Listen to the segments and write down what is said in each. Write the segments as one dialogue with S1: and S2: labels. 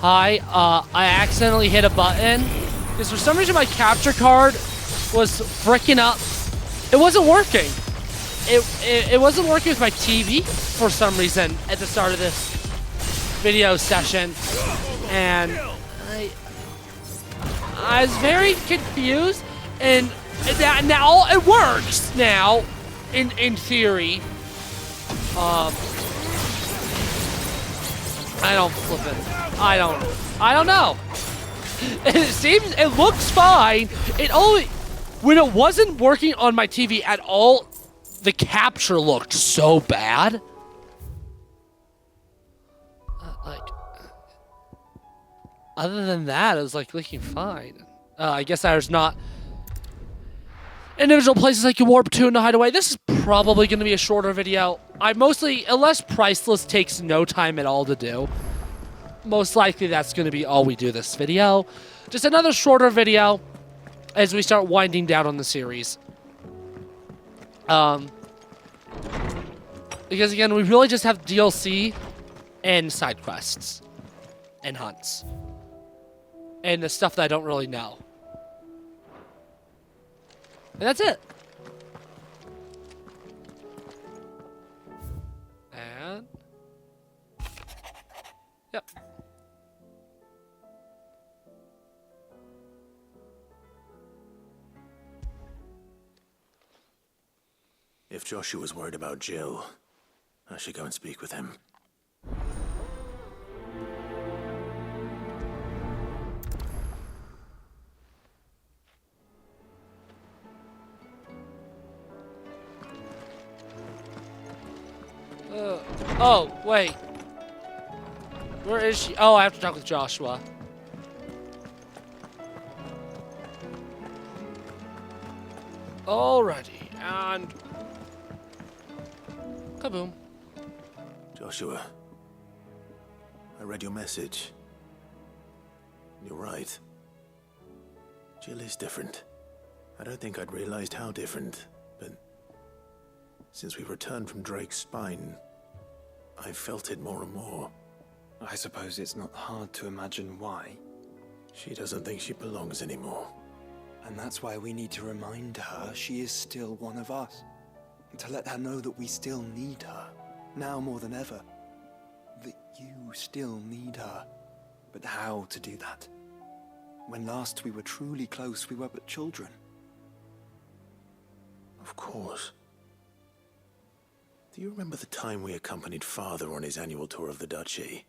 S1: Hi, I accidentally hit a button because for some reason my capture card was freaking up. It wasn't working. It wasn't working with my TV for some reason at the start of this video session, and I was very confused. And now it works now, in theory. I don't flip it. I don't know. It looks fine. When it wasn't working on my TV at all, the capture looked so bad. Other than that, it was like looking fine. I guess there's not individual places I can warp to in the hideaway. This is probably going to be a shorter video. Unless Priceless takes no time at all to do, most likely that's going to be all we do this video. Just another shorter video as we start winding down on the series. Because again, we really just have DLC and side quests and hunts and the stuff that I don't really know. And that's it. And yep.
S2: If Joshua's worried about Jill, I should go and speak with him.
S1: Oh, wait. Where is she? Oh, I have to talk with Joshua. Alrighty, and kaboom.
S2: Joshua, I read your message. You're right. Jill is different. I don't think I'd realized how different, but since we returned from Drake's spine, I've felt it more and more.
S3: I suppose it's not hard to imagine why.
S2: She doesn't think she belongs anymore.
S3: And that's why we need to remind her she is still one of us. To let her know that we still need her, now more than ever. That you still need her. But how to do that? When last we were truly close, we were but children.
S2: Of course. Do you remember the time we accompanied Father on his annual tour of the Duchy?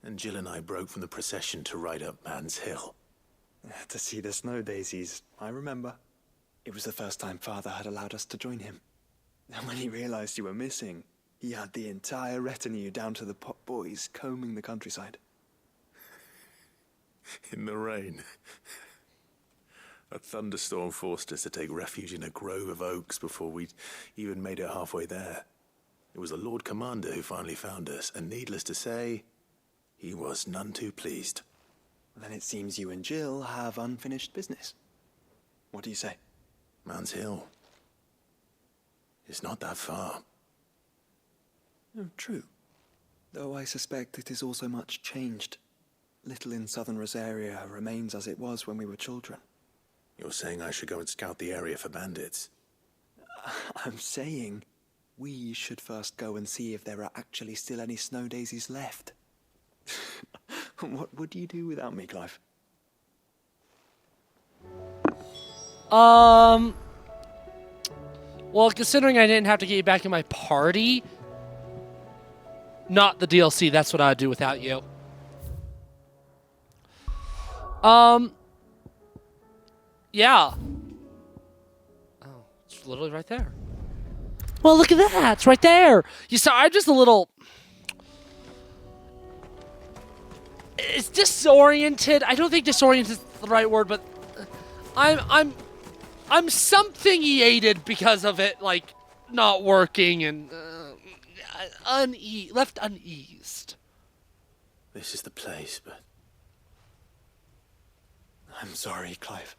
S2: And Jill and I broke from the procession to ride up Man's Hill.
S3: To see the snow daisies, I remember. It was the first time Father had allowed us to join him. And when he realized you were missing, he had the entire retinue down to the pot boys combing the countryside.
S2: In the rain. A thunderstorm forced us to take refuge in a grove of oaks before we'd even made it halfway there. It was the Lord Commander who finally found us, and needless to say, he was none too pleased.
S3: Then it seems you and Jill have unfinished business. What do you say?
S2: Man's Hill. It's not that far.
S3: Oh, true. Though I suspect it is also much changed. Little in southern Rosaria remains as it was when we were children.
S2: You're saying I should go and scout the area for bandits?
S3: I'm saying we should first go and see if there are actually still any snow daisies left. What would you do without me, Clive?
S1: Well, considering I didn't have to get you back in my party, not the DLC, that's what I'd do without you. Yeah. Oh, it's literally right there. Well, look at that. It's right there. You saw, I'm just a little... It's disoriented. I don't think disoriented is the right word, but I'm something-iated because of it, like, not working and left uneased.
S2: This is the place, but...
S3: I'm sorry, Clive.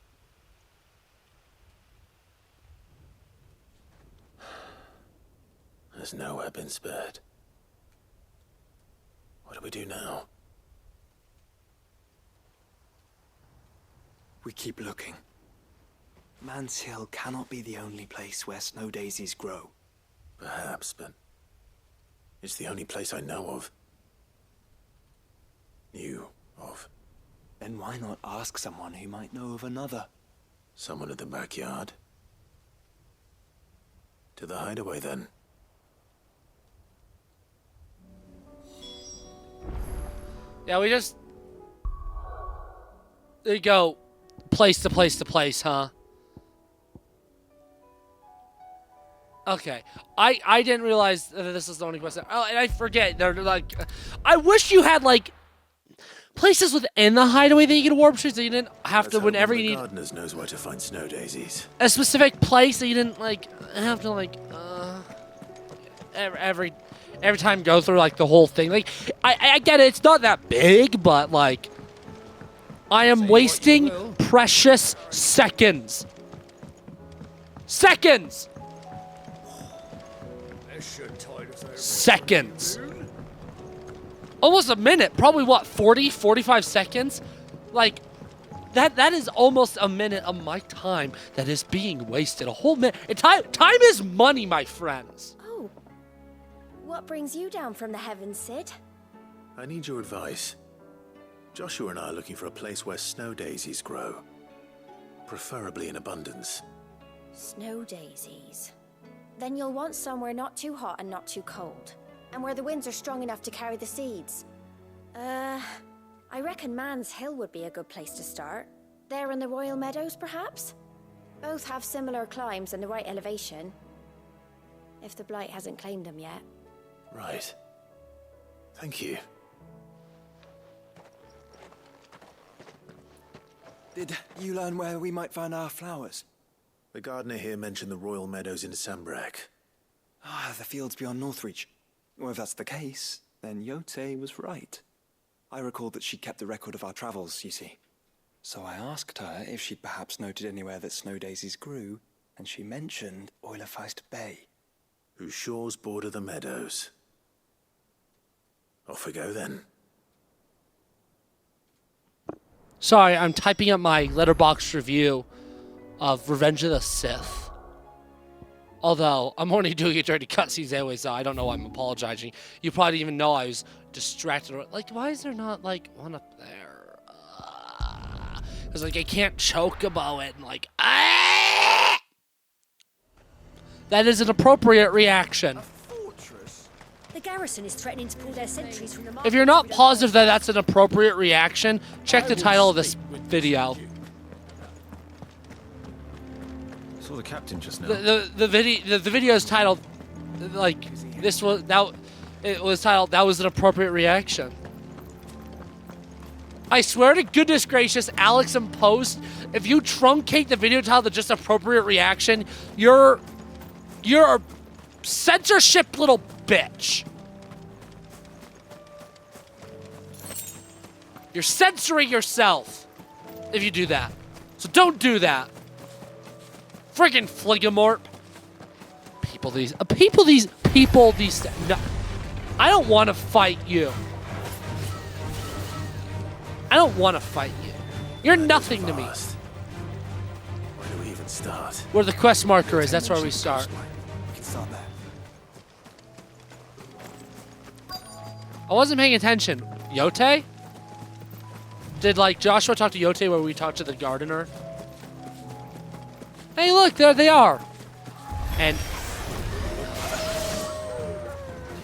S2: There's nowhere been spared. What do we do now?
S3: We keep looking. Man's Hill cannot be the only place where snow daisies grow.
S2: Perhaps, but it's the only place I know of. Knew of.
S3: Then why not ask someone who might know of another?
S2: Someone at the backyard? To the hideaway, then.
S1: Yeah, we just... There you go. Place to place to place, huh? Okay. I didn't realize that this is the only question. Oh, and I forget. They're like... I wish you had, like, places within the hideaway that you could warp to, so you didn't have to, whenever you need...
S2: Gardeners knows where to find snow daisies.
S1: A specific place that you didn't, like, have to, like, every time go through, like, the whole thing. Like, I get it. It's not that big, but, like... I am wasting precious seconds. Seconds! Seconds. Almost a minute. Probably, what, 40, 45 seconds? Like, that is almost a minute of my time that is being wasted. A whole minute. And time is money, my friends.
S4: Oh. What brings you down from the heavens, Sid?
S2: I need your advice. Joshua and I are looking for a place where snow daisies grow. Preferably in abundance.
S4: Snow daisies. Then you'll want somewhere not too hot and not too cold. And where the winds are strong enough to carry the seeds. I reckon Man's Hill would be a good place to start. There in the Royal Meadows, perhaps? Both have similar climbs and the right elevation. If the Blight hasn't claimed them yet.
S2: Right. Thank you.
S3: Did you learn where we might find our flowers?
S2: The gardener here mentioned the Royal Meadows in Sambrak.
S3: Ah, the fields beyond Northreach. Well, if that's the case, then Yote was right. I recalled that she kept the record of our travels, you see. So I asked her if she'd perhaps noted anywhere that snow daisies grew, and she mentioned Oilefeist Bay.
S2: Whose shores border the meadows. Off we go, then.
S1: Sorry, I'm typing up my letterbox review of Revenge of the Sith. Although, I'm only doing it during the cutscenes anyway, so I don't know why I'm apologizing. You probably didn't even know I was distracted. Like, why is there not, like, one up there? Because, like, I can't chocobo it and, like, ah! That is an appropriate reaction.
S4: The garrison is threatening to pull their sentries from the market.
S1: If you're not positive that that's an appropriate reaction, check the title of this video.
S2: Saw the captain just now.
S1: The video is titled, like, this was that. It was titled, "That was an appropriate reaction." I swear to goodness gracious, Alex and Post, if you truncate the video title to just appropriate reaction, you're a censorship little bitch. You're censoring yourself if you do that. So don't do that. Friggin' Fligamort. People these. No. I don't want to fight you. I don't want to fight you. You're nothing to me.
S2: Where do we even start?
S1: Where the quest marker is, that's where we start.
S3: We can start there.
S1: I wasn't paying attention. Yote? Did, like, Joshua talk to Yote where we talked to the gardener? Hey, look, there they are. And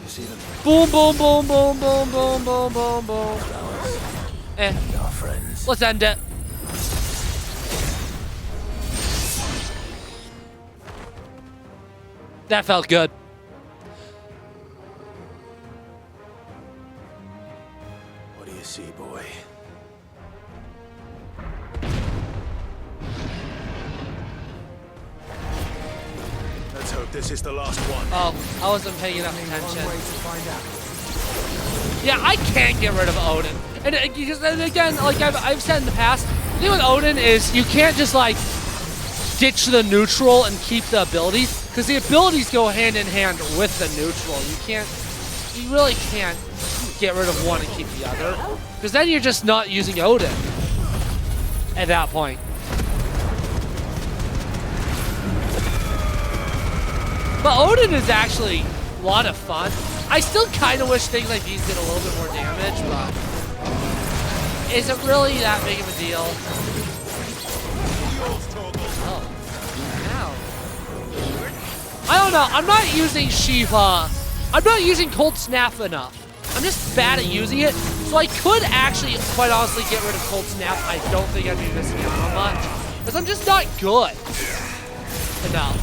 S3: You see them?
S1: boom, boom, boom, boom, boom, boom, boom, boom, boom.
S2: Our friends.
S1: Let's end it. That felt good.
S2: What do you see, boy? Let's hope this is the last one.
S1: Oh, I wasn't paying enough attention. Yeah, I can't get rid of Odin. And again, like I've said in the past, the thing with Odin is you can't just like ditch the neutral and keep the abilities, because the abilities go hand in hand with the neutral. You really can't get rid of one and keep the other, because then you're just not using Odin at that point. But Odin is actually a lot of fun. I still kind of wish things like these did a little bit more damage, but is it really that big of a deal? Oh, ow. I don't know. I'm not using Shiva. I'm not using Cold Snap enough. I'm just bad at using it. So I could actually, quite honestly, get rid of Cold Snap. I don't think I'd be missing out on much. Because I'm just not good enough.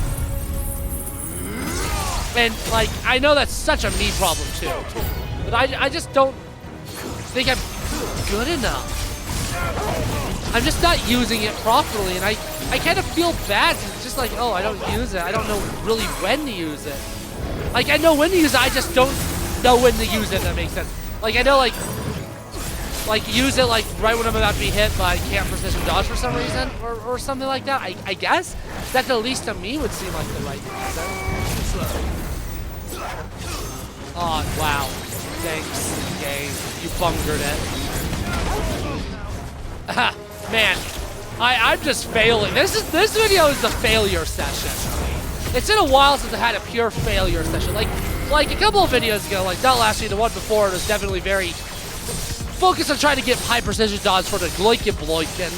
S1: And, like, I know that's such a me problem, too. But I just don't think I'm good enough. I'm just not using it properly. And I kind of feel bad. It's just like, oh, I don't use it. I don't know really when to use it. Like, I know when to use it. I just don't know when to use it, if that makes sense. Like, I know, like use it, like, right when I'm about to be hit, but I can't precision dodge for some reason, or something like that. I guess that, at least to me, would seem like the right thing. Oh, wow. Thanks, game. You bungered it. Man, I'm just failing. This video is the failure session. It's been a while since I had a pure failure session. Like a couple of videos ago, like not last week, the one before, it was definitely very focused on trying to get high precision dodge for the Gloiken Bloiken.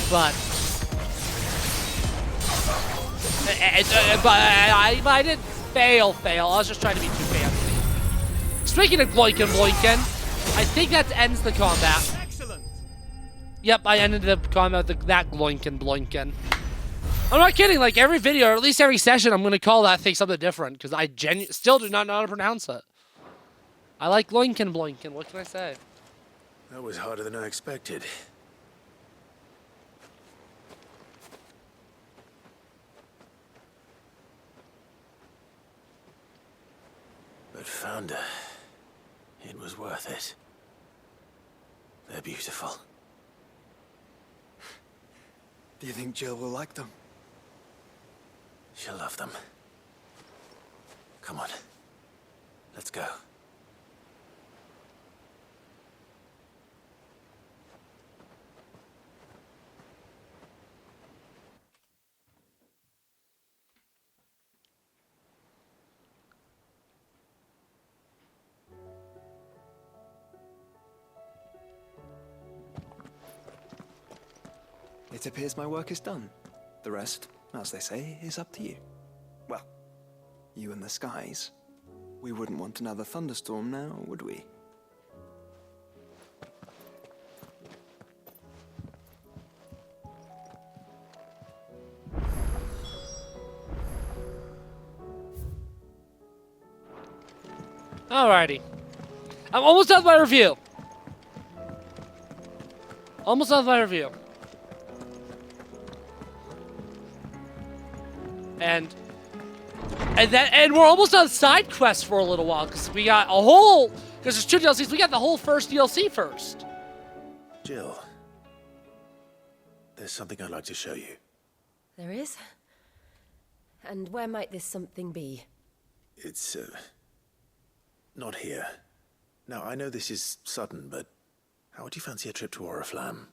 S1: But I didn't fail. I was just trying to be too fancy. Speaking of Gloiken Bloiken, I think that ends the combat.
S5: Excellent.
S1: Yep, I ended the combat with that Gloiken Bloiken. I'm not kidding, like every video, or at least every session, I'm going to call that thing something different, because I still do not know how to pronounce it. I like Gloiken Bloiken, what can I say?
S2: That was harder than I expected. But Founder, it was worth it. They're beautiful.
S3: Do you think Jill will like them?
S2: She'll love them. Come on. Let's go.
S3: It appears my work is done. The rest, as they say, is up to you. Well, you and the skies. We wouldn't want another thunderstorm now, would we?
S1: Alrighty. I'm almost done with my review. Almost done with my review. And we're almost on side quests for a little while, because we got a whole, because there's 2 DLCs, we got the whole first DLC first.
S2: Jill, there's something I'd like to show you.
S6: There is? And where might this something be?
S2: It's, not here. Now, I know this is sudden, but how would you fancy a trip to Oriflamme?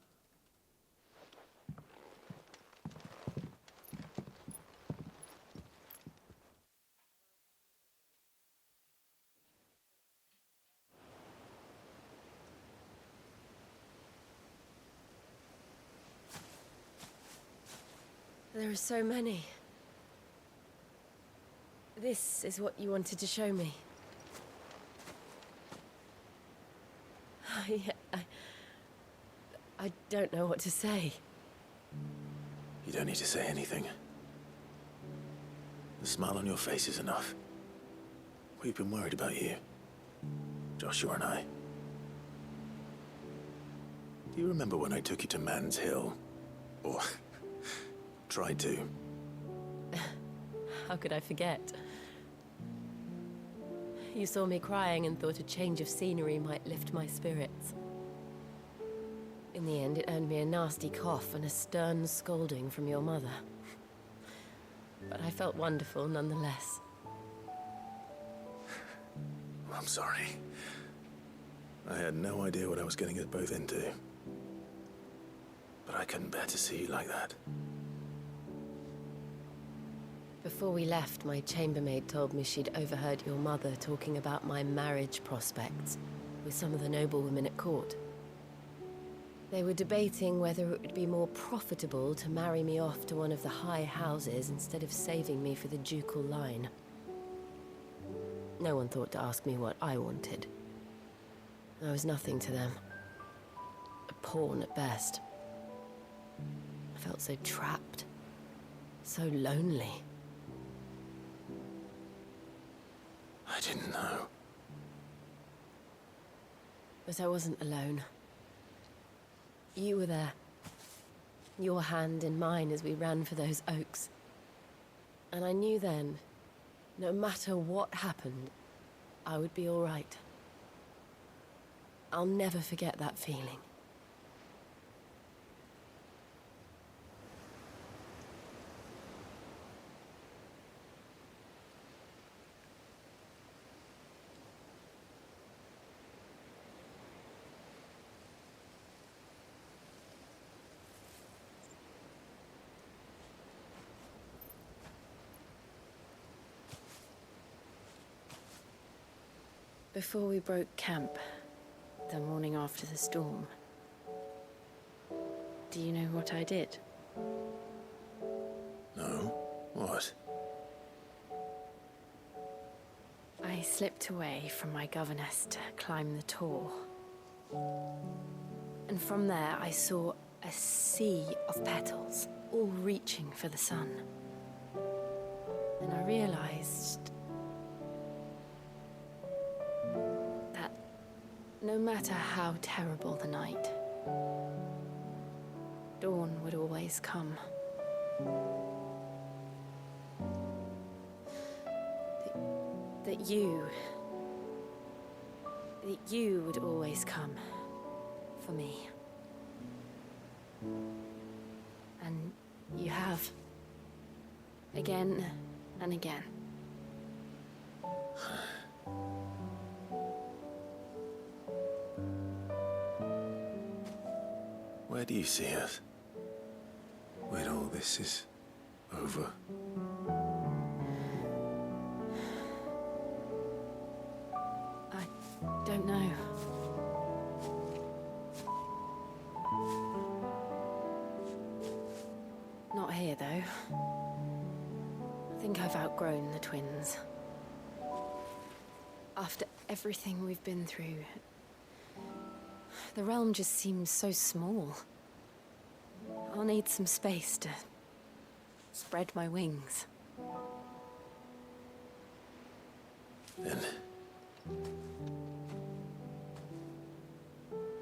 S6: There are so many. This is what you wanted to show me. I don't know what to say.
S2: You don't need to say anything. The smile on your face is enough. We've been worried about you, Joshua and I. Do you remember when I took you to Man's Hill? Or tried to?
S6: How could I forget? You saw me crying and thought a change of scenery might lift my spirits. In the end, it earned me a nasty cough and a stern scolding from your mother. But I felt wonderful nonetheless.
S2: I'm sorry. I had no idea what I was getting us both into. But I couldn't bear to see you like that.
S6: Before we left, my chambermaid told me she'd overheard your mother talking about my marriage prospects with some of the noblewomen at court. They were debating whether it would be more profitable to marry me off to one of the high houses instead of saving me for the ducal line. No one thought to ask me what I wanted. I was nothing to them. A pawn at best. I felt so trapped. So lonely.
S2: I didn't know.
S6: But I wasn't alone. You were there. Your hand in mine as we ran for those oaks. And I knew then, no matter what happened, I would be all right. I'll never forget that feeling. Before we broke camp, the morning after the storm, do you know what I did?
S2: No? What?
S6: I slipped away from my governess to climb the tor. And from there I saw a sea of petals, all reaching for the sun. And I realized no matter how terrible the night, dawn would always come. That you would always come for me. And you have. Again and again.
S2: Where do you see us? When all this is over?
S6: I don't know. Not here, though. I think I've outgrown the twins. After everything we've been through, the realm just seems so small. I'll need some space to spread my wings.
S2: Then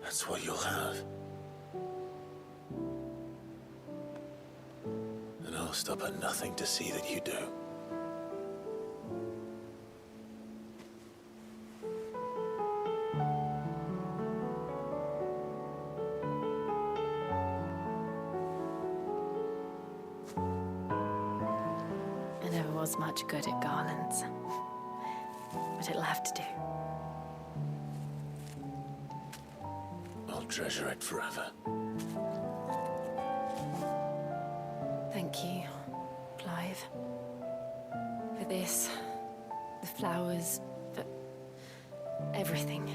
S2: that's what you'll have. And I'll stop at nothing to see that you do.
S6: I never was much good at garlands, but it'll have to do.
S2: I'll treasure it forever.
S6: Thank you, Clive. For this, the flowers, for everything.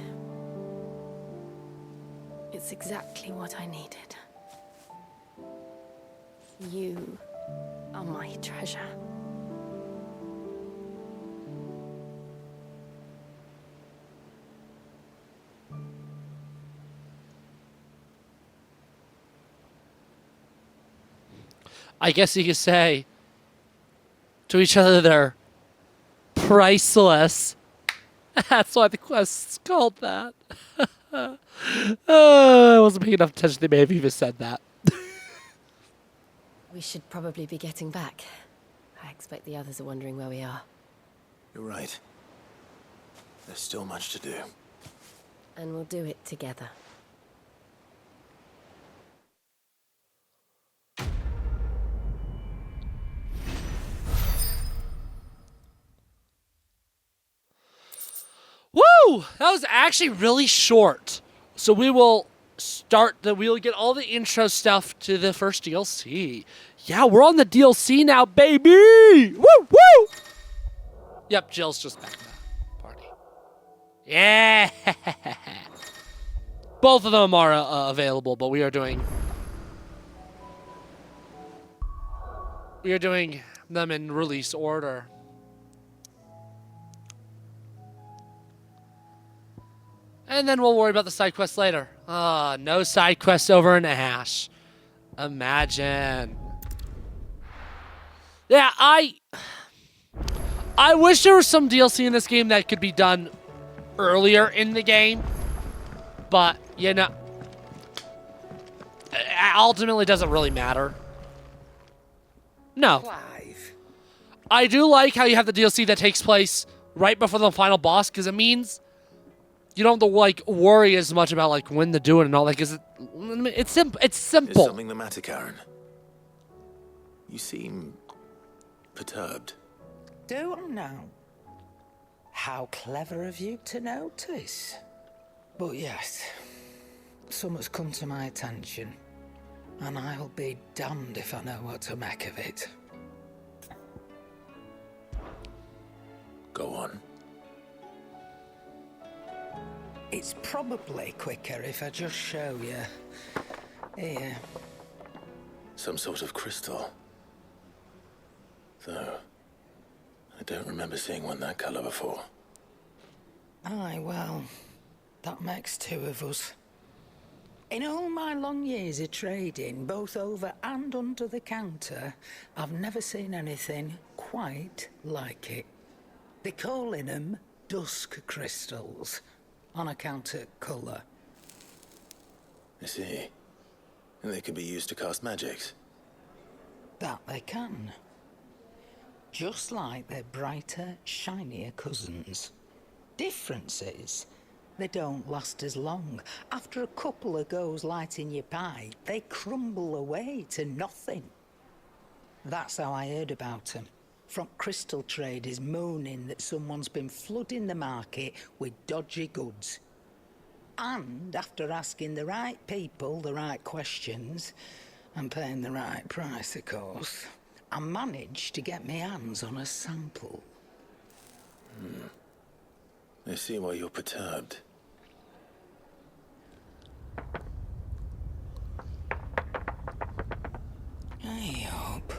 S6: It's exactly what I needed. You are my treasure.
S1: I guess you could say to each other they're priceless. That's why the quest's called that. I wasn't paying enough attention. They may have even said that.
S6: We should probably be getting back. I expect the others are wondering where we are.
S2: You're right. There's still much to do.
S6: And we'll do it together.
S1: Woo! That was actually really short. So we will we'll get all the intro stuff to the first DLC. Yeah, we're on the DLC now, baby! Woo, woo! Yep, Jill's just back in the party. Yeah! Both of them are available, but we are doing them in release order. And then we'll worry about the side quests later. No side quests over in Ash. Imagine. Yeah, I wish there was some DLC in this game that could be done earlier in the game. But, you know, it ultimately doesn't really matter. No.
S5: Clive.
S1: I do like how you have the DLC that takes place right before the final boss, because it means you don't have to, like, worry as much about, like, when to do it and all that, because it's simple.
S2: Is something the matter, Karen? You seem perturbed.
S5: Do I know? How clever of you to notice. But yes, something's come to my attention, and I'll be damned if I know what to make of it.
S2: Go on.
S5: It's probably quicker if I just show you. Here.
S2: Some sort of crystal. Though, I don't remember seeing one that color before.
S5: Aye, well, that makes two of us. In all my long years of trading, both over and under the counter, I've never seen anything quite like it. They're calling them dusk crystals, on account of colour.
S2: I see. And they can be used to cast magics.
S5: That they can. Just like their brighter, shinier cousins. Difference is, they don't last as long. After a couple of goes lighting your pipe, they crumble away to nothing. That's how I heard about them. From crystal traders moaning that someone's been flooding the market with dodgy goods. And after asking the right people the right questions, and paying the right price, of course, I managed to get my hands on a sample.
S2: I see why you're perturbed.
S5: I hope.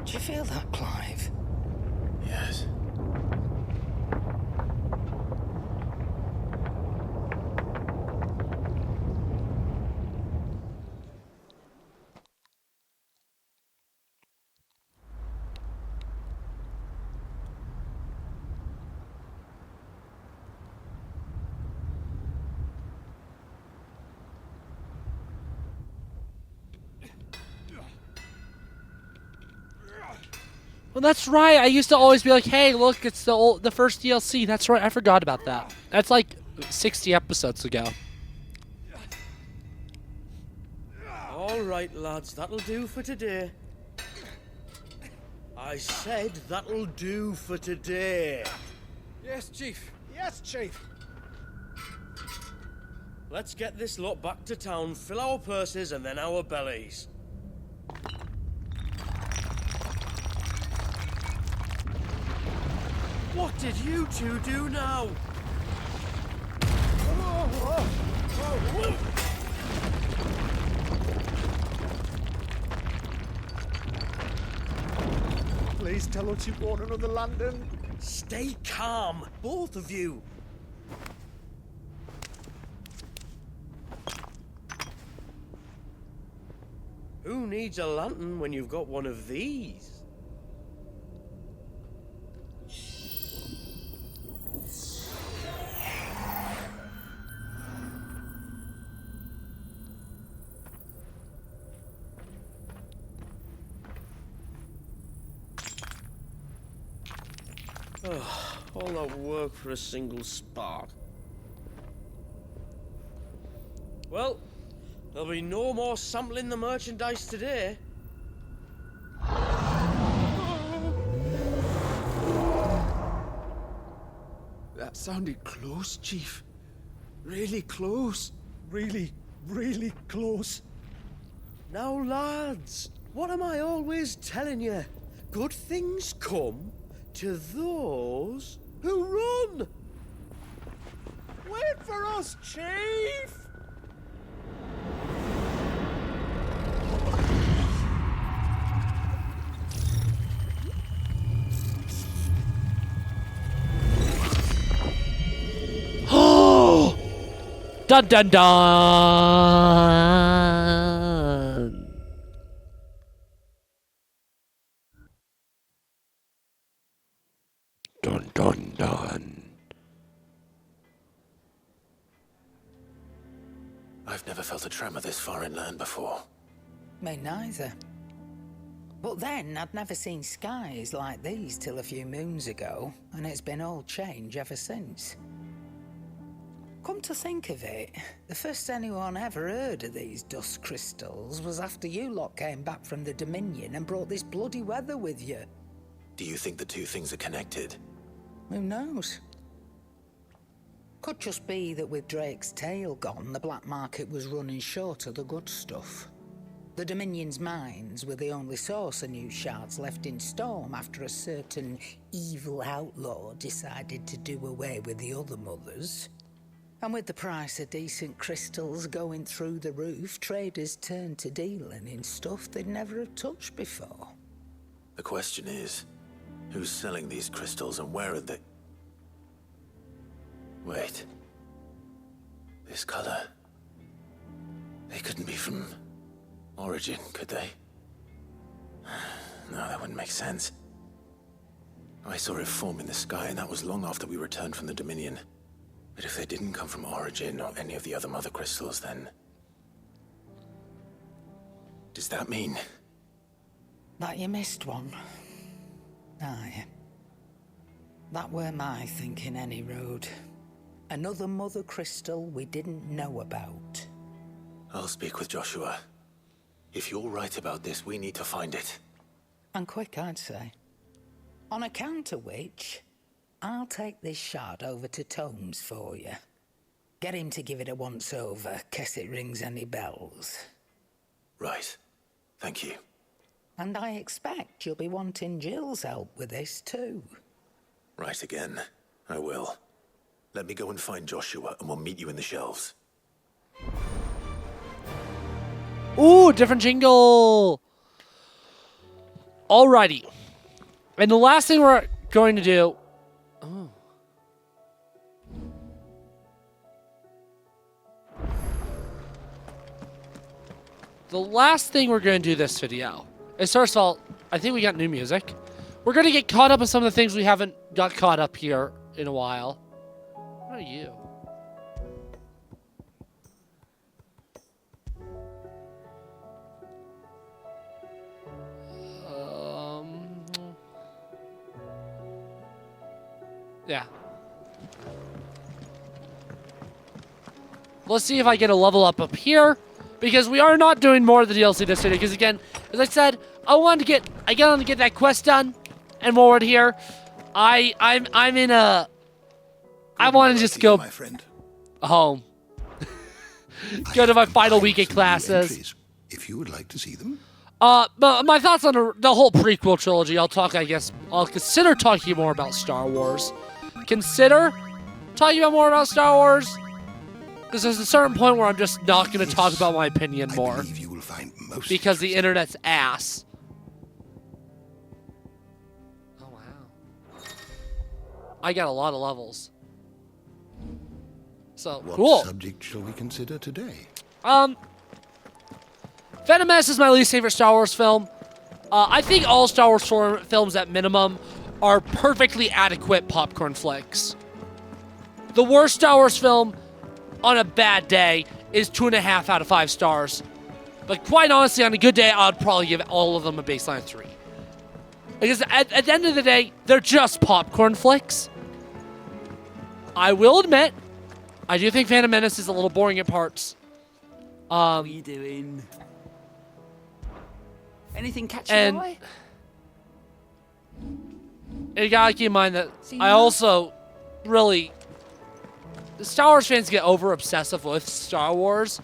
S5: Do you feel that, Clive?
S2: Yes.
S1: Well, that's right. I used to always be like, hey, look, it's the first DLC. That's right. I forgot about that. That's like 60 episodes ago.
S7: All right, lads, that'll do for today. I said that'll do for today.
S8: Yes, Chief. Yes, Chief.
S7: Let's get this lot back to town, fill our purses and then our bellies. What did you two do now?
S8: Please tell us you bought another lantern.
S7: Stay calm, both of you. Who needs a lantern when you've got one of these? All that work for a single spark. Well, there'll be no more sampling the merchandise today.
S8: That sounded close, Chief. Really close. really, really close.
S7: Now, lads, what am I always telling you? Good things come to those who run.
S8: Wait for us, Chief!
S1: Dun dun dun! Dun dun dun.
S2: I've never felt a tremor this far inland before.
S5: Me neither. But then, I'd never seen skies like these till a few moons ago, and it's been all change ever since. Come to think of it, the first anyone ever heard of these dust crystals was after you lot came back from the Dominion and brought this bloody weather with you.
S2: Do you think the two things are connected?
S5: Who knows? Could just be that with Drake's tail gone, the black market was running short of the good stuff. The Dominion's mines were the only source of new shards left in Storm after a certain evil outlaw decided to do away with the other mothers. And with the price of decent crystals going through the roof, traders turned to dealing in stuff they'd never have touched before.
S2: The question is, who's selling these crystals and where are they? Wait. This color. They couldn't be from Origin, could they? No, that wouldn't make sense. I saw it form in the sky, and that was long after we returned from the Dominion. But if they didn't come from Origin or any of the other mother crystals, then... does that mean...
S5: That you missed one? Aye. That were my thinking, any road. Another mother crystal we didn't know about.
S2: I'll speak with Joshua. If you're right about this, we need to find it.
S5: And quick, I'd say. On account of which, I'll take this shard over to Tomes for you. Get him to give it a once-over, case it rings any bells.
S2: Right. Thank you.
S5: And I expect you'll be wanting Jill's help with this, too.
S2: Right again. I will. Let me go and find Joshua, and we'll meet you in the shelves.
S1: Ooh, different jingle! Alrighty. And the last thing we're going to do... Oh. The last thing we're going to do this video is, first of all, I think we got new music. We're going to get caught up on some of the things we haven't got caught up here in a while. What are you? Yeah. Let's see if I get a level up here, because we are not doing more of the DLC this video. Because again, as I said, I wanted to get that quest done, and forward here, I'm in a. I want to just go
S9: my friend.
S1: home. Go to my final week of classes.
S9: Entries, if you would like to see them.
S1: But my thoughts on the whole prequel trilogy. I'll consider talking more about Star Wars. Consider talking about more about Star Wars. Because there's a certain point where I'm just not going to talk about my opinion more.
S9: I believe you will find most
S1: Because the internet's ass. Oh, wow. I got a lot of levels. So,
S9: What
S1: cool.
S9: subject shall we consider today?
S1: Phantom Menace is my least favorite Star Wars film. I think all Star Wars films, at minimum, are perfectly adequate popcorn flicks. The worst Star Wars film on a bad day is 2.5 out of 5 stars. But quite honestly, on a good day, I'd probably give all of them a baseline 3. Because at the end of the day, they're just popcorn flicks. I will admit, I do think Phantom Menace is a little boring at parts.
S10: What are you doing? Anything catch your eye?
S1: You gotta keep in mind that I also really the Star Wars fans get over obsessive with Star Wars.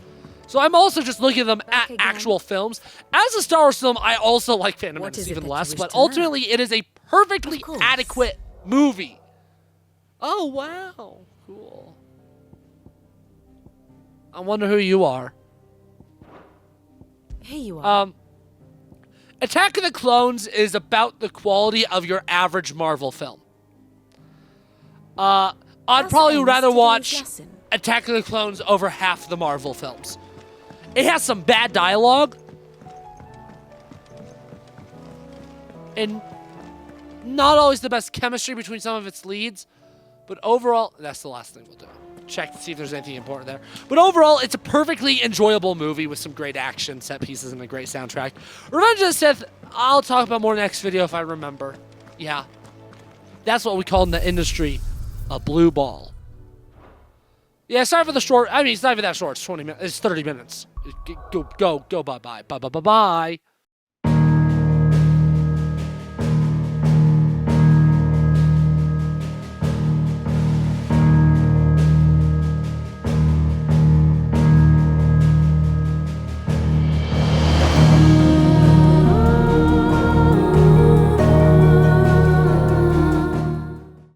S1: So I'm also just looking at them at actual films. As a Star Wars film, I also like Phantom Menace even less, but ultimately it is a perfectly adequate movie. Oh, wow. Cool. I wonder who you are.
S6: Here you are.
S1: Attack of the Clones is about the quality of your average Marvel film. I'd probably rather watch Attack of the Clones over half the Marvel films. It has some bad dialogue. And not always the best chemistry between some of its leads. But overall, that's the last thing we'll do. Check to see if there's anything important there. But overall, it's a perfectly enjoyable movie with some great action, set pieces, and a great soundtrack. Revenge of the Sith, I'll talk about more next video if I remember. Yeah. That's what we call in the industry a blue ball. Yeah, sorry for the short. I mean, it's not even that short. It's 20 minutes. It's 30 minutes. Go, bye-bye. Bye-bye.